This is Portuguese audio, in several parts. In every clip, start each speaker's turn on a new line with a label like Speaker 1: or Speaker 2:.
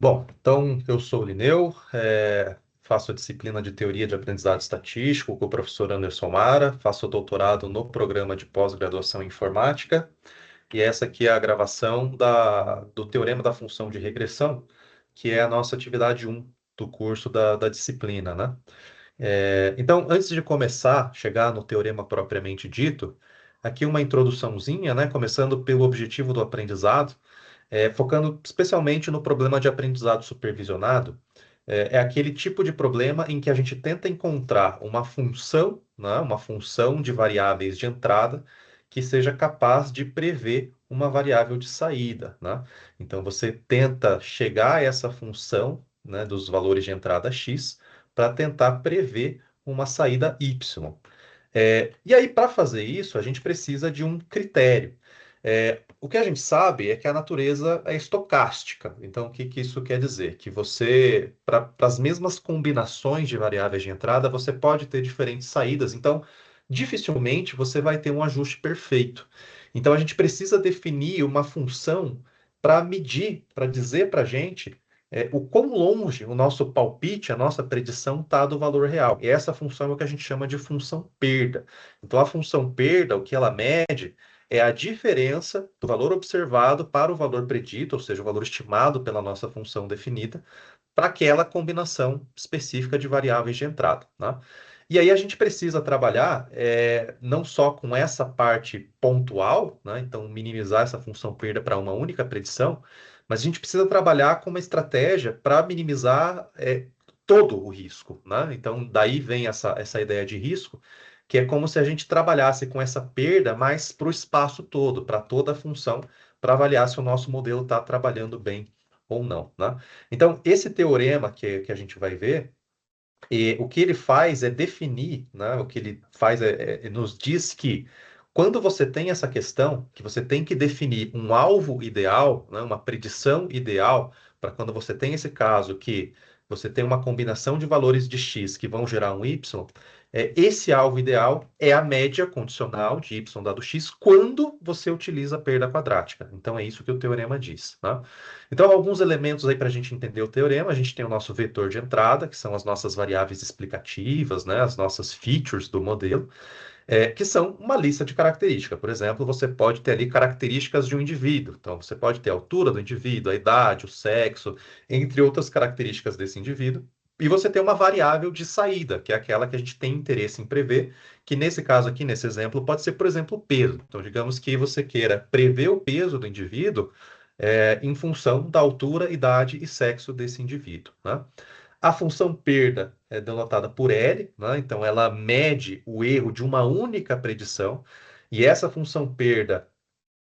Speaker 1: Bom, então eu sou o Lineu, faço a disciplina de Teoria de Aprendizado Estatístico com o professor Anderson Mara, faço doutorado no programa de pós-graduação em Informática, e essa aqui é a gravação do Teorema da Função de Regressão, que é a nossa atividade um do curso da disciplina, né? Então, antes de começar, chegar no teorema propriamente dito, aqui uma introduçãozinha, né? Começando pelo objetivo do aprendizado, focando especialmente no problema de aprendizado supervisionado. É aquele tipo de problema em que a gente tenta encontrar uma função, né? Uma função de variáveis de entrada que seja capaz de prever uma variável de saída, né? Então, você tenta chegar a essa função, né, dos valores de entrada x para tentar prever uma saída y. E aí, para fazer isso, a gente precisa de um critério. O que a gente sabe é que a natureza é estocástica. Então, o que, que isso quer dizer? Que você, para as mesmas combinações de variáveis de entrada, você pode ter diferentes saídas. Então, dificilmente você vai ter um ajuste perfeito. Então, a gente precisa definir uma função para medir, para dizer para a gente o quão longe o nosso palpite, a nossa predição está do valor real. E essa função é o que a gente chama de função perda. Então, a função perda, o que ela mede é a diferença do valor observado para o valor predito, ou seja, o valor estimado pela nossa função definida, para aquela combinação específica de variáveis de entrada, né? E aí a gente precisa trabalhar não só com essa parte pontual, né? Então minimizar essa função perda para uma única predição, mas a gente precisa trabalhar com uma estratégia para minimizar todo o risco, né? Então daí vem essa ideia de risco, que é como se a gente trabalhasse com essa perda mais para o espaço todo, para toda a função, para avaliar se o nosso modelo está trabalhando bem ou não, né? Então, esse teorema que a gente vai ver, o que ele faz é definir, né? O que ele faz nos diz que quando você tem essa questão, que você tem que definir um alvo ideal, né? Uma predição ideal, para quando você tem esse caso que você tem uma combinação de valores de x que vão gerar um y, esse alvo ideal é a média condicional de y dado x quando você utiliza a perda quadrática. Então, é isso que o teorema diz, né? Então, alguns elementos aí para a gente entender o teorema. A gente tem o nosso vetor de entrada, que são as nossas variáveis explicativas, né, as nossas features do modelo, que são uma lista de características. Por exemplo, você pode ter ali características de um indivíduo. Então, você pode ter a altura do indivíduo, a idade, o sexo, entre outras características desse indivíduo. E você tem uma variável de saída, que é aquela que a gente tem interesse em prever, que nesse caso aqui, nesse exemplo, pode ser, por exemplo, o peso. Então, digamos que você queira prever o peso do indivíduo em função da altura, idade e sexo desse indivíduo, né? A função perda é denotada por L, né? Então ela mede o erro de uma única predição, e essa função perda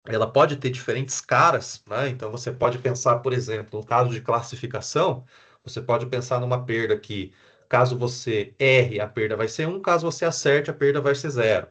Speaker 1: ela pode ter diferentes caras, né? Então você pode pensar, por exemplo, no caso de classificação, você pode pensar numa perda que, caso você erre, a perda vai ser 1, caso você acerte, a perda vai ser 0.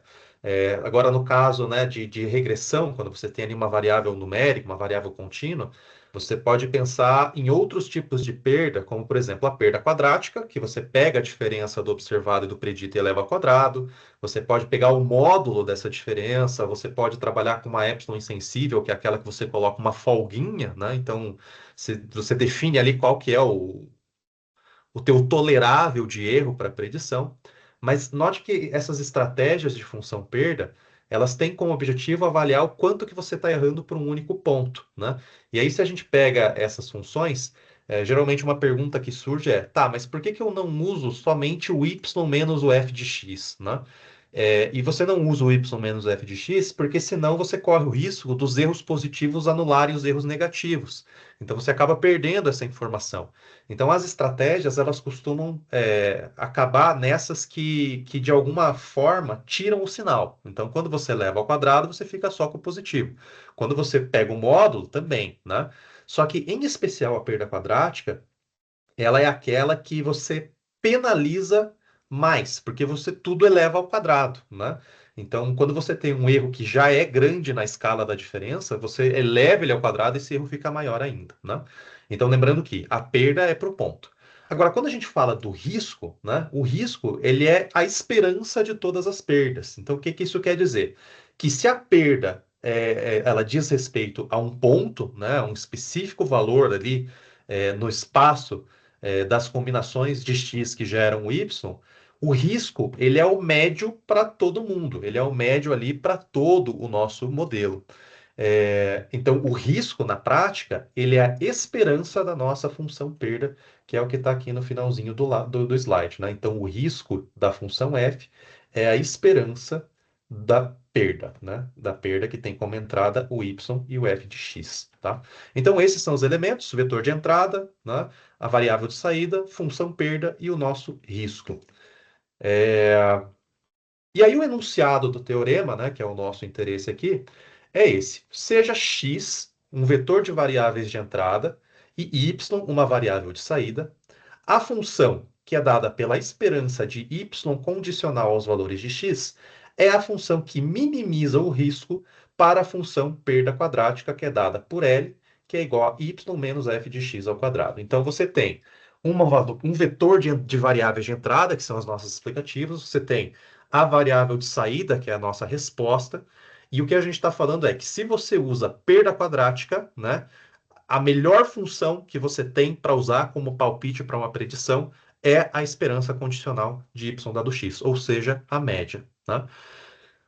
Speaker 1: Agora, no caso, né, de regressão, quando você tem ali uma variável numérica, uma variável contínua, você pode pensar em outros tipos de perda, como, por exemplo, a perda quadrática, que você pega a diferença do observado e do predito e eleva ao quadrado. Você pode pegar o módulo dessa diferença, você pode trabalhar com uma epsilon insensível, que é aquela que você coloca uma folguinha, né? Então, você define ali qual que é o teu tolerável de erro para predição. Mas note que essas estratégias de função perda, elas têm como objetivo avaliar o quanto que você está errando por um único ponto, né? E aí, se a gente pega essas funções, geralmente uma pergunta que surge é, tá, mas por que que eu não uso somente o y menos o f de x, né? E você não usa o y menos o f de x porque senão você corre o risco dos erros positivos anularem os erros negativos. Então você acaba perdendo essa informação. Então, as estratégias, elas costumam acabar nessas que, de alguma forma, tiram o sinal. Então, quando você leva ao quadrado, você fica só com o positivo. Quando você pega o módulo, também, né? Só que, em especial, a perda quadrática, ela é aquela que você penaliza mais, porque você tudo eleva ao quadrado, né? Então, quando você tem um erro que já é grande na escala da diferença, você eleva ele ao quadrado e esse erro fica maior ainda, né? Então, lembrando que a perda é para o ponto. Agora, quando a gente fala do risco, né? O risco, ele é a esperança de todas as perdas. Então, o que que isso quer dizer? Que se a perda ela diz respeito a um ponto, né? Um específico valor ali no espaço das combinações de x que geram o y, o risco ele é o médio para todo mundo, ele é o médio ali para todo o nosso modelo. Então, o risco, na prática, ele é a esperança da nossa função perda, que é o que está aqui no finalzinho do slide, né? Então, o risco da função f é a esperança da perda, né? Da perda que tem como entrada o y e o f de x, tá? Então, esses são os elementos, o vetor de entrada, né? A variável de saída, função perda e o nosso risco. E aí o enunciado do teorema, né, que é o nosso interesse aqui, é esse. Seja x um vetor de variáveis de entrada e y uma variável de saída, a função que é dada pela esperança de y condicional aos valores de x é a função que minimiza o risco para a função perda quadrática, que é dada por L, que é igual a y menos f de x ao quadrado. Então você tem um vetor de variáveis de entrada, que são as nossas explicativas, você tem a variável de saída, que é a nossa resposta, e o que a gente está falando é que se você usa perda quadrática, né, a melhor função que você tem para usar como palpite para uma predição é a esperança condicional de y dado x, ou seja, a média. Né?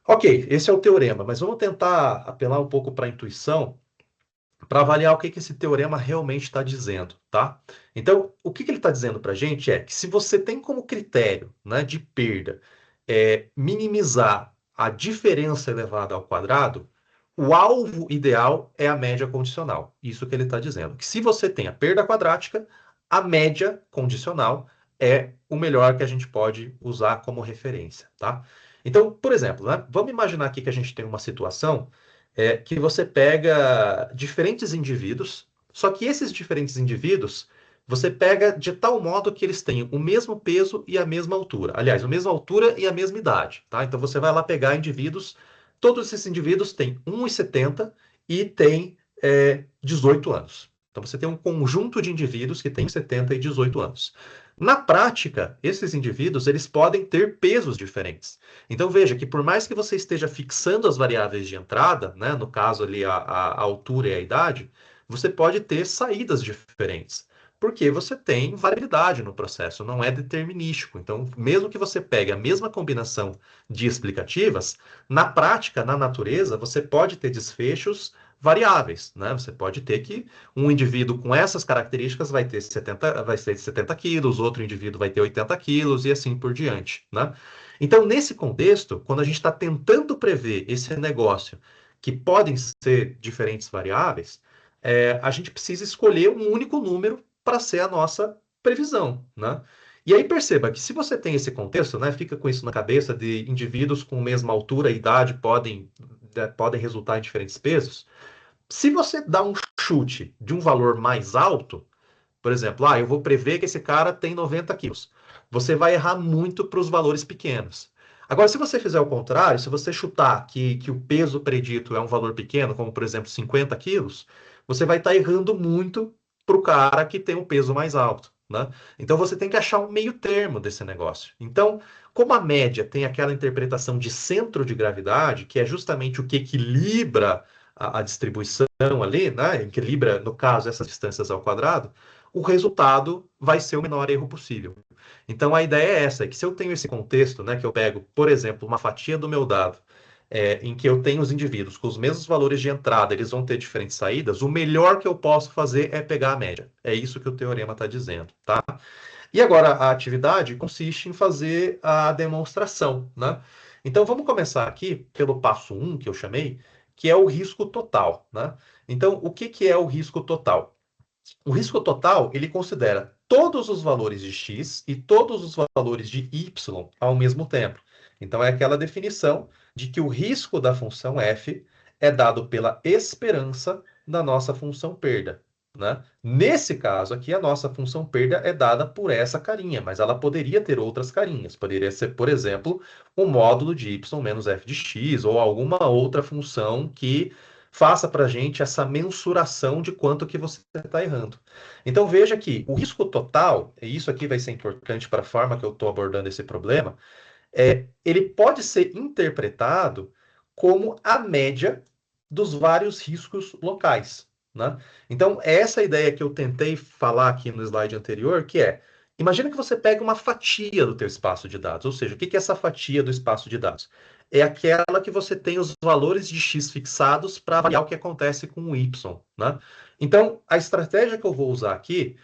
Speaker 1: Ok, esse é o teorema, mas vamos tentar apelar um pouco para a intuição para avaliar o que esse teorema realmente está dizendo, tá? Então, o que ele está dizendo para a gente é que se você tem como critério, né, de perda minimizar a diferença elevada ao quadrado, o alvo ideal é a média condicional. Isso que ele está dizendo. Que se você tem a perda quadrática, a média condicional é o melhor que a gente pode usar como referência, tá? Então, por exemplo, né, vamos imaginar aqui que a gente tem uma situação que você pega diferentes indivíduos, só que esses diferentes indivíduos você pega de tal modo que eles têm o mesmo peso e a mesma altura. Aliás, a mesma altura e a mesma idade, tá? Então você vai lá pegar indivíduos, todos esses indivíduos têm 1,70 e têm 18 anos. Então você tem um conjunto de indivíduos que têm 70 e 18 anos. Na prática, esses indivíduos eles podem ter pesos diferentes. Então veja que por mais que você esteja fixando as variáveis de entrada, né, no caso ali a altura e a idade, você pode ter saídas diferentes. Porque você tem variabilidade no processo, não é determinístico. Então, mesmo que você pegue a mesma combinação de explicativas, na prática, na natureza, você pode ter desfechos variáveis, né? Você pode ter que um indivíduo com essas características vai ter 70 quilos, outro indivíduo vai ter 80 quilos e assim por diante, né? Então, nesse contexto, quando a gente está tentando prever esse negócio que podem ser diferentes variáveis, a gente precisa escolher um único número para ser a nossa previsão, né? E aí perceba que se você tem esse contexto, né, fica com isso na cabeça de indivíduos com a mesma altura e idade podem resultar em diferentes pesos. Se você dá um chute de um valor mais alto, por exemplo, eu vou prever que esse cara tem 90 quilos. Você vai errar muito para os valores pequenos. Agora, se você fizer o contrário, se você chutar que o peso predito é um valor pequeno, como por exemplo 50 quilos, você vai estar errando muito para o cara que tem um peso mais alto. Né? Então você tem que achar um meio termo desse negócio. Então, como a média tem aquela interpretação de centro de gravidade, que é justamente o que equilibra a distribuição ali, né? Equilibra, no caso, essas distâncias ao quadrado, o resultado vai ser o menor erro possível. Então a ideia é essa, é que se eu tenho esse contexto, né, que eu pego, por exemplo, uma fatia do meu dado, em que eu tenho os indivíduos com os mesmos valores de entrada, eles vão ter diferentes saídas, o melhor que eu posso fazer é pegar a média. É isso que o teorema está dizendo, tá? E agora a atividade consiste em fazer a demonstração, né? Então vamos começar aqui pelo passo 1, que eu chamei, que é o risco total, né? Então, o que é o risco total? O risco total, ele considera todos os valores de x e todos os valores de y ao mesmo tempo. Então, é aquela definição de que o risco da função f é dado pela esperança da nossa função perda. Né? Nesse caso aqui, a nossa função perda é dada por essa carinha, mas ela poderia ter outras carinhas. Poderia ser, por exemplo, o módulo de y menos f de x, ou alguma outra função que faça para a gente essa mensuração de quanto que você está errando. Então veja que o risco total, e isso aqui vai ser importante para a forma que eu estou abordando esse problema, ele pode ser interpretado como a média dos vários riscos locais. né? Então, é essa ideia que eu tentei falar aqui no slide anterior, que é, imagina que você pega uma fatia do teu espaço de dados, ou seja, o que é essa fatia do espaço de dados? É aquela que você tem os valores de x fixados para avaliar o que acontece com o y, né? Então, a estratégia que eu vou usar aqui,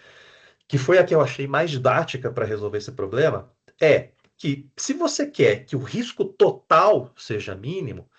Speaker 1: que foi a que eu achei mais didática para resolver esse problema, é que se você quer que o risco total seja mínimo,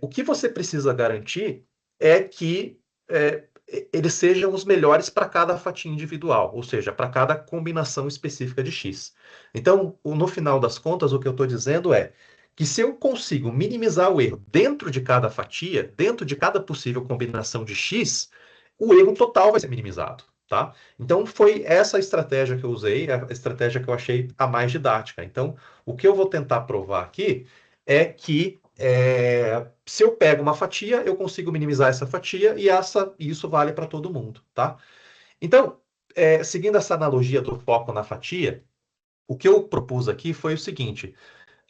Speaker 1: o que você precisa garantir é que é, eles sejam os melhores para cada fatia individual, ou seja, para cada combinação específica de X. Então, no final das contas, o que eu estou dizendo é que se eu consigo minimizar o erro dentro de cada fatia, dentro de cada possível combinação de X, o erro total vai ser minimizado. Tá? Então, foi essa a estratégia que eu usei, a estratégia que eu achei a mais didática. Então, o que eu vou tentar provar aqui é que se eu pego uma fatia, eu consigo minimizar essa fatia e isso vale para todo mundo, tá? Então, seguindo essa analogia do foco na fatia, o que eu propus aqui foi o seguinte: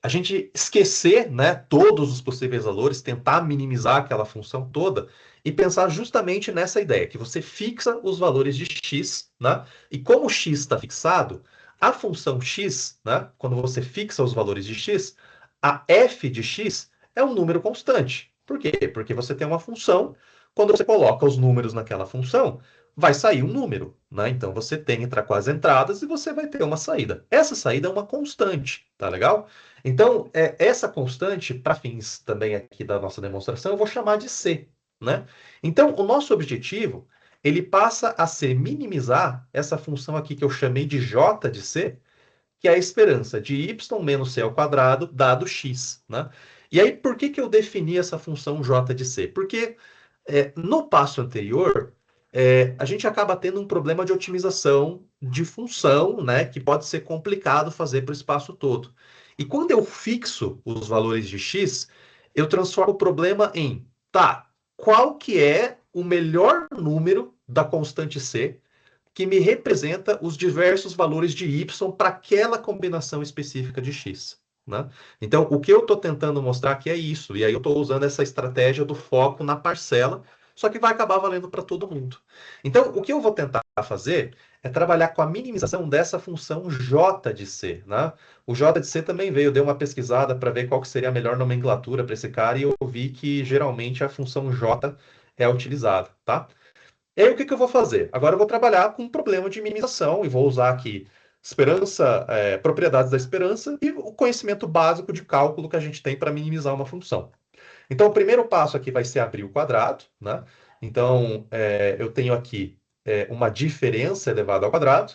Speaker 1: a gente esquecer, né, todos os possíveis valores, tentar minimizar aquela função toda e pensar justamente nessa ideia, que você fixa os valores de x, né? E como x está fixado, a função x, né, quando você fixa os valores de x, a f de x é um número constante. Por quê? Porque você tem uma função, quando você coloca os números naquela função, vai sair um número, né? Então você tem que entrar com as entradas e você vai ter uma saída. Essa saída é uma constante, tá legal? Então, essa constante, para fins também aqui da nossa demonstração, eu vou chamar de C, né? Então, o nosso objetivo, ele passa a ser minimizar essa função aqui que eu chamei de J de C, que é a esperança de y menos c ao quadrado dado x, né? E aí, por que eu defini essa função J de C? Porque no passo anterior, a gente acaba tendo um problema de otimização de função, né, que pode ser complicado fazer para o espaço todo. E quando eu fixo os valores de x, eu transformo o problema em, tá, qual que é o melhor número da constante c que me representa os diversos valores de y para aquela combinação específica de x. Né? Então, o que eu estou tentando mostrar aqui é isso. E aí eu estou usando essa estratégia do foco na parcela, só que vai acabar valendo para todo mundo. Então, o que eu vou tentar fazer é trabalhar com a minimização dessa função j de c. Né? O j de c também veio, eu dei uma pesquisada para ver qual que seria a melhor nomenclatura para esse cara e eu vi que geralmente a função j é utilizada. Tá? E aí, o que eu vou fazer? Agora eu vou trabalhar com um problema de minimização e vou usar aqui esperança, propriedades da esperança e o conhecimento básico de cálculo que a gente tem para minimizar uma função. Então, o primeiro passo aqui vai ser abrir o quadrado, né? Então, eu tenho aqui uma diferença elevada ao quadrado.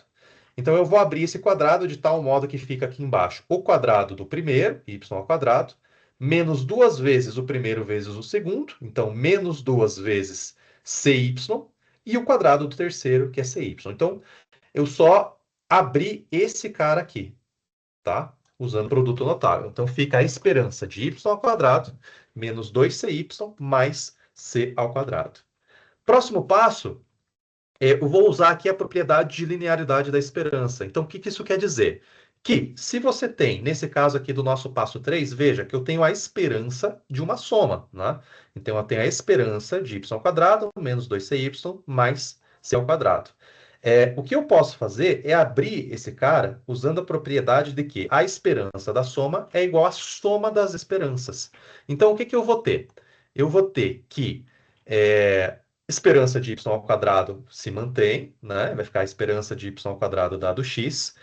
Speaker 1: Então, eu vou abrir esse quadrado de tal modo que fica aqui embaixo o quadrado do primeiro, y ao quadrado, menos duas vezes o primeiro vezes o segundo, então, menos duas vezes cy, e o quadrado do terceiro, que é cy. Então, eu só abri esse cara aqui, tá? Usando produto notável. Então, fica a esperança de y ao quadrado menos 2cy mais c ao quadrado. Próximo passo, eu vou usar aqui a propriedade de linearidade da esperança. Então, o que isso quer dizer? Que se você tem, nesse caso aqui do nosso passo 3, veja que eu tenho a esperança de uma soma, né? Então, eu tenho a esperança de y ao quadrado menos 2cy mais c ao quadrado. O que eu posso fazer é abrir esse cara usando a propriedade de que a esperança da soma é igual à soma das esperanças. Então, o que eu vou ter? Eu vou ter que esperança de y ao quadrado se mantém, né? Vai ficar a esperança de y ao quadrado dado x.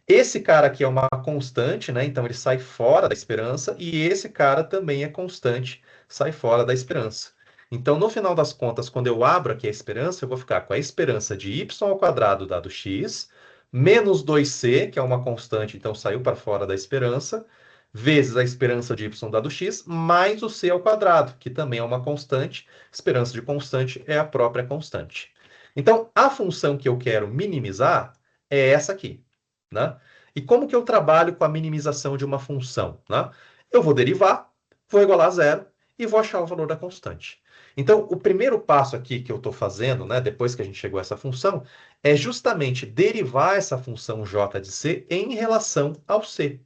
Speaker 1: Esse cara aqui é uma constante, né? Então ele sai fora da esperança e esse cara também é constante, sai fora da esperança. Então, no final das contas, quando eu abro aqui a esperança, eu vou ficar com a esperança de y ao quadrado dado x, menos 2c, que é uma constante, então saiu para fora da esperança, vezes a esperança de y dado x, mais o c ao quadrado, que também é uma constante. Esperança de constante é a própria constante. Então, a função que eu quero minimizar é essa aqui, né? E como que eu trabalho com a minimização de uma função, né? Eu vou derivar, vou igualar a zero e vou achar o valor da constante. Então, o primeiro passo aqui que eu estou fazendo, né, depois que a gente chegou a essa função, é justamente derivar essa função j de c em relação ao c.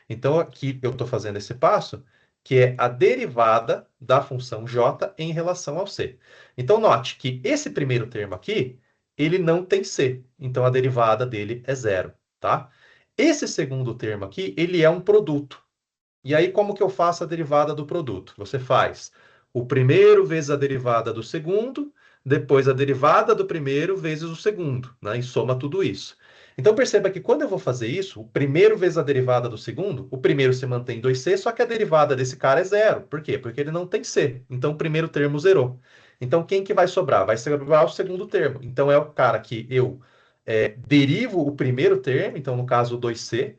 Speaker 1: Então, aqui eu estou fazendo esse passo que é a derivada da função j em relação ao c. Então, note que esse primeiro termo aqui, ele não tem c. Então, a derivada dele é zero, tá? Esse segundo termo aqui, ele é um produto. E aí, como que eu faço a derivada do produto? Você faz o primeiro vezes a derivada do segundo, depois a derivada do primeiro vezes o segundo, né? E soma tudo isso. Então, perceba que quando eu vou fazer isso, o primeiro vezes a derivada do segundo, o primeiro se mantém 2c, só que a derivada desse cara é zero. Por quê? Porque ele não tem c. Então, o primeiro termo zerou. Então, quem que vai sobrar? Vai sobrar o segundo termo. Então, é o cara que eu derivo o primeiro termo, então, no caso, o 2c,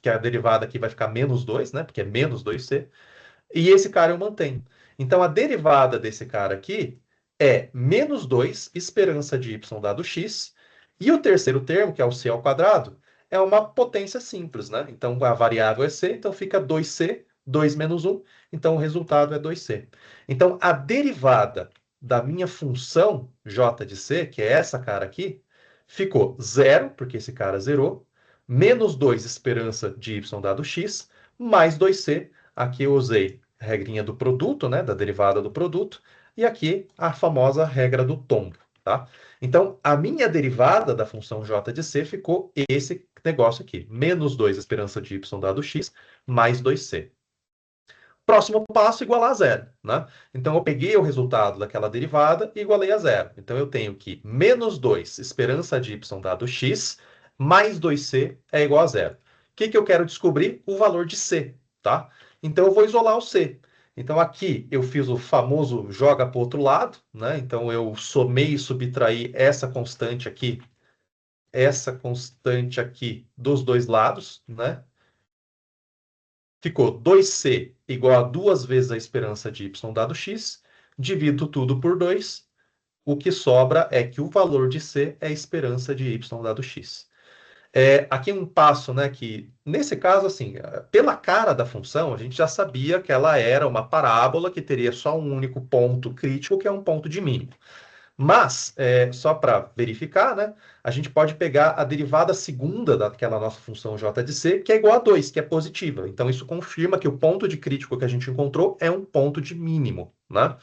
Speaker 1: que a derivada aqui vai ficar menos 2, né? Porque é menos 2c. E esse cara eu mantenho. Então, a derivada desse cara aqui é menos 2 esperança de y dado x. E o terceiro termo, que é o c ao quadrado, é uma potência simples, né? Então, a variável é c, então fica 2c, 2 menos 1. Então, o resultado é 2c. Então, a derivada da minha função j de c, que é essa cara aqui, ficou zero, porque esse cara zerou, menos 2 esperança de y dado x, mais 2c. Aqui eu usei a regrinha do produto, né, da derivada do produto, e aqui a famosa regra do tombo, tá? Então, a minha derivada da função j de c ficou esse negócio aqui, menos 2 esperança de y dado x, mais 2c. Próximo passo, igualar a zero, né? Então, eu peguei o resultado daquela derivada e igualei a zero. Então, eu tenho que menos 2 esperança de y dado x, mais 2c é igual a zero. O que eu quero descobrir? O valor de c, tá? Então, eu vou isolar o c. Então, aqui eu fiz o famoso joga para o outro lado, né? Então, eu somei e subtraí essa constante aqui dos dois lados, né? Ficou 2c igual a 2 vezes a esperança de y dado x, divido tudo por 2, o que sobra é que o valor de c é a esperança de y dado x. Aqui um passo, né, que nesse caso, assim, pela cara da função, a gente já sabia que ela era uma parábola que teria só um único ponto crítico, que é um ponto de mínimo. Mas, só para verificar, né, a gente pode pegar a derivada segunda daquela nossa função j de c, que é igual a 2, que é positiva. Então, isso confirma que o ponto de crítico que a gente encontrou é um ponto de mínimo, né?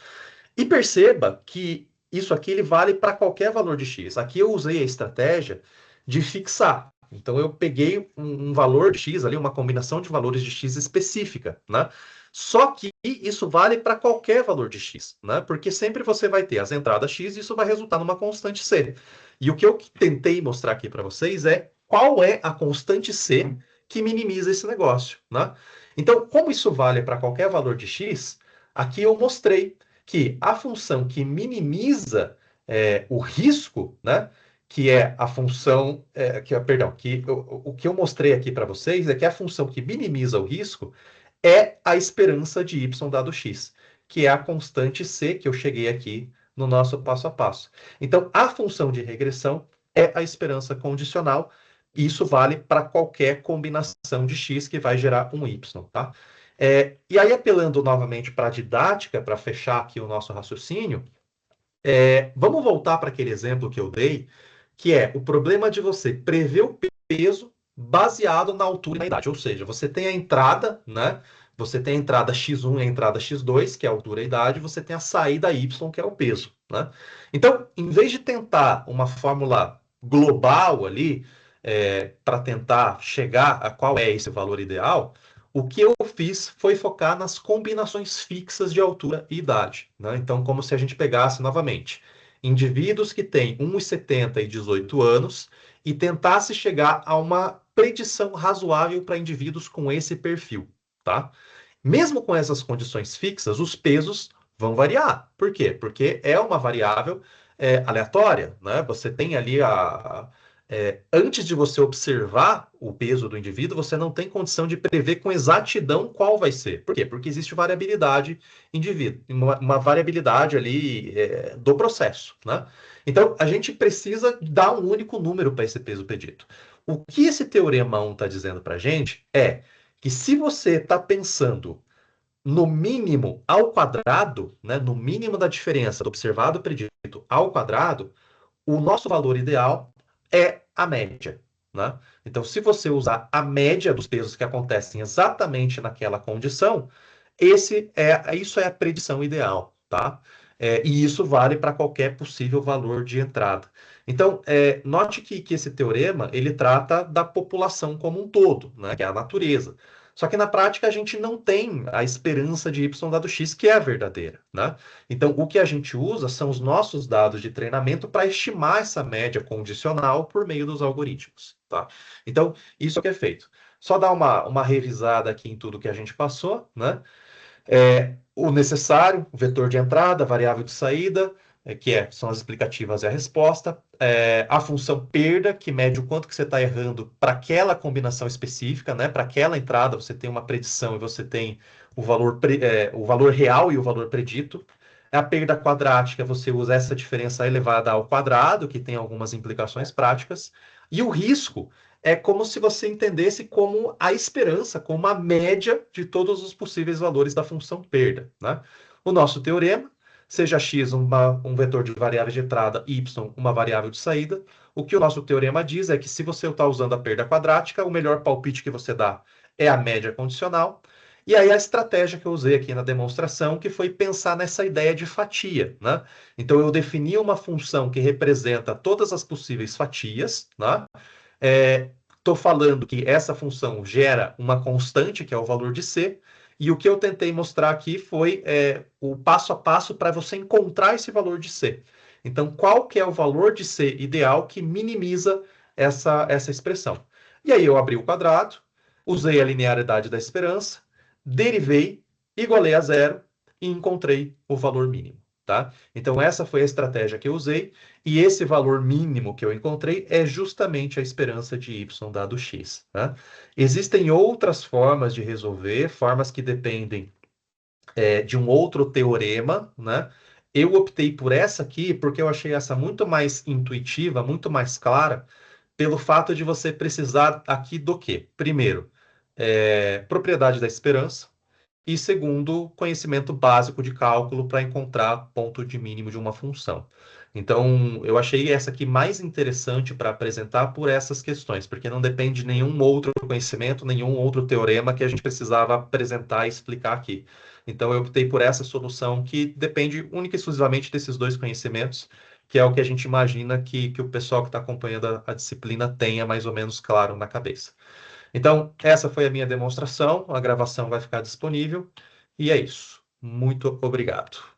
Speaker 1: E perceba que isso aqui ele vale para qualquer valor de x. Aqui eu usei a estratégia de fixar. Então, eu peguei um valor de x ali, uma combinação de valores de x específica, né? Só que isso vale para qualquer valor de x, né? Porque sempre você vai ter as entradas x e isso vai resultar numa constante c. E o que eu tentei mostrar aqui para vocês é qual é a constante c que minimiza esse negócio, né? Então, como isso vale para qualquer valor de x, aqui eu mostrei que a função que minimiza o risco, né, que é a função, o que eu mostrei aqui para vocês é que a função que minimiza o risco é a esperança de y dado x, que é a constante c que eu cheguei aqui no nosso passo a passo. Então, a função de regressão é a esperança condicional, e isso vale para qualquer combinação de x que vai gerar um y, tá? E aí, apelando novamente para a didática, para fechar aqui o nosso raciocínio, vamos voltar para aquele exemplo que eu dei, que é o problema de você prever o peso baseado na altura e na idade. Ou seja, você tem a entrada, né? Você tem a entrada x1 e a entrada x2, que é a altura e a idade, você tem a saída y, que é o peso, né? Então, em vez de tentar uma fórmula global ali, para tentar chegar a qual é esse valor ideal, o que eu fiz foi focar nas combinações fixas de altura e idade, né? Então, como se a gente pegasse novamente indivíduos que têm 1,70 e 18 anos e tentasse chegar a uma predição razoável para indivíduos com esse perfil, tá? Mesmo com essas condições fixas, os pesos vão variar. Por quê? Porque é uma variável aleatória, né? Você tem ali antes de você observar o peso do indivíduo, você não tem condição de prever com exatidão qual vai ser. Por quê? Porque existe variabilidade indivíduo, uma variabilidade ali do processo, né? Então, a gente precisa dar um único número para esse peso pedido. O que esse teorema 1 está dizendo para a gente é que se você está pensando no mínimo ao quadrado, né, no mínimo da diferença do observado predito ao quadrado, o nosso valor ideal é a média, né? Então, se você usar a média dos pesos que acontecem exatamente naquela condição, Isso é a predição ideal, tá? E isso vale para qualquer possível valor de entrada. Então, note que esse teorema ele trata da população como um todo, né, que é a natureza. Só que na prática a gente não tem a esperança de y dado x que é a verdadeira, né? Então, o que a gente usa são os nossos dados de treinamento para estimar essa média condicional por meio dos algoritmos, tá? Então, isso é o que é feito. Só dar uma revisada aqui em tudo que a gente passou, né? O necessário, o vetor de entrada, a variável de saída, são as explicativas e a resposta, a função perda, que mede o quanto que você está errando para aquela combinação específica, né? Para aquela entrada, você tem uma predição e você tem o valor real e o valor predito. A perda quadrática, você usa essa diferença elevada ao quadrado, que tem algumas implicações práticas. E o risco é como se você entendesse como a esperança, como a média de todos os possíveis valores da função perda, né? O nosso teorema, seja x um vetor de variável de entrada, y uma variável de saída, o que o nosso teorema diz é que se você está usando a perda quadrática, o melhor palpite que você dá é a média condicional. E aí a estratégia que eu usei aqui na demonstração, que foi pensar nessa ideia de fatia, né? Então eu defini uma função que representa todas as possíveis fatias, né? Estou falando que essa função gera uma constante, que é o valor de C, e o que eu tentei mostrar aqui foi o passo a passo para você encontrar esse valor de C. Então, qual que é o valor de C ideal que minimiza essa expressão? E aí eu abri o quadrado, usei a linearidade da esperança, derivei, igualei a zero e encontrei o valor mínimo, tá? Então, essa foi a estratégia que eu usei. E esse valor mínimo que eu encontrei é justamente a esperança de y dado x, né? Existem outras formas de resolver, formas que dependem de um outro teorema, né? Eu optei por essa aqui porque eu achei essa muito mais intuitiva, muito mais clara, pelo fato de você precisar aqui do quê? Primeiro, propriedade da esperança. E segundo, conhecimento básico de cálculo para encontrar ponto de mínimo de uma função. Então, eu achei essa aqui mais interessante para apresentar por essas questões, porque não depende de nenhum outro conhecimento, nenhum outro teorema que a gente precisava apresentar e explicar aqui. Então, eu optei por essa solução que depende única e exclusivamente desses dois conhecimentos, que é o que a gente imagina que o pessoal que está acompanhando a disciplina tenha mais ou menos claro na cabeça. Então, essa foi a minha demonstração, a gravação vai ficar disponível, e é isso. Muito obrigado.